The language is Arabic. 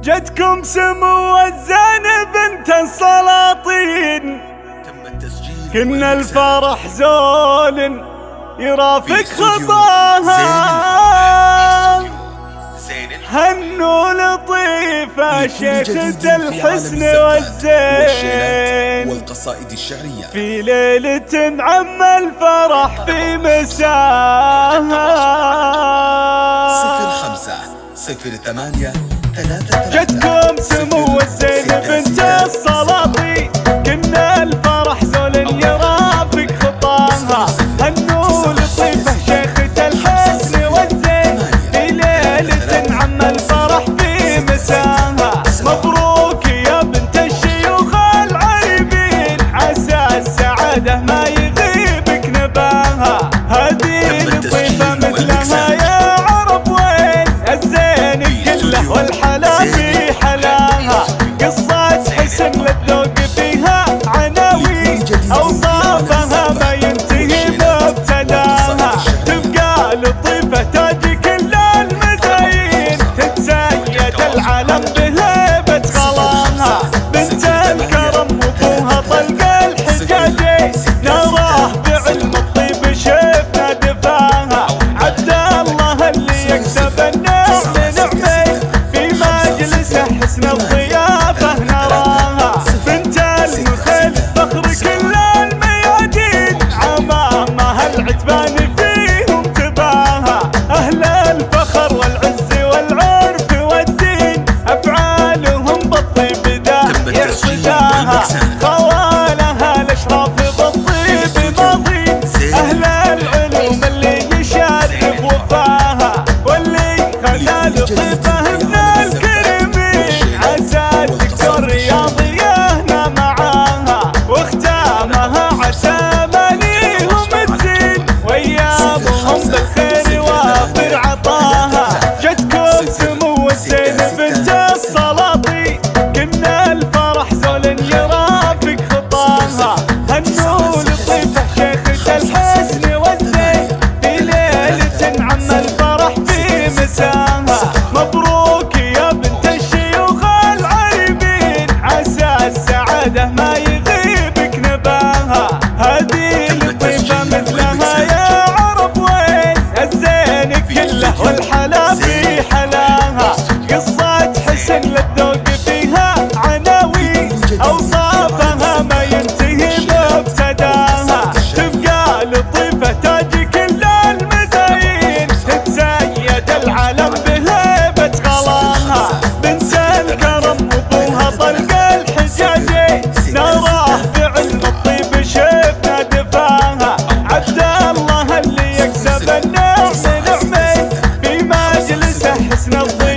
جدكم سمو الزين بنت السلاطين، تم التسجيل كنا الفرح زول يرافق خطاها. هنوا لطيفة شيخة الحسن والزين والقصائد الشعرية في ليلة عم الفرح في مساها. 05-08-3 جدكم سمو الزين بنت السلاطين، كنا الفرح زول يرافق خطاها. هنوا لطيفة شيخة الحسن والزين في ليلة عم الفرح في مساها. مبروك يا بنت الشيوخ العريبين، عسى السعادة ما يغيبك نباها. هذه لطيفة مثلها يا عرب وين الزين كله والحلا في حلاها. قصة حسن للذوق فيها عناوين، أوصافها ما ينتهي مبتداها. تبقى لطيفة تاج كل المزايين، تتسيد العالم بهيبة غلاها. بنت الكرم وابوها طلق الحجاجي، نراه بعلم الطيب شفنا دفاها. عبد الله اللي يكسب النعم نعمي، في مجلسه حسن الضيافة نراها. بنت المخيل فخر كل الميادين، عمامها العتبان فيهم تباها. أهل الفخر والعز والعرف والدين، أفعالهم بالطيب داير صداها. خوالها الأشراف بالطيب ماضين، أهل العلوم اللي يشرف وفاها. واللي خلى لطيفة ابن الكريمين، عسى الدكتور رياضي يهنى معاها. واختامها عسى ماليهم الزين، ويابهم بالخير وافر عطاها. جدكم سمو الزين بنت السلاطين، كنا الفرح زول يرافق خطاها. هنوا لطيفة شيخة الحسن والزين في ليلة عم الفرح في مساها. مبروك يا بنت الشيوخ العريبين، عسى السعادة ما يغيبك نباها. هذه لطيفة مثلها يا عرب وين الزين كله والحلا في حلاها. قصة حسن للذوق فيها عناوين، أوصافها ما ينتهي مبتداها. تبقى لطيفة تاج كل المزايين، تتسيد العالم بهيبة غلاها. بنت الكرم وابوها طلق الحجاجي، نراه بعلم الطيب شفنا دفاها. عبد الله اللي يكسب النعم نعمي، في مجلسه حسن الضيافة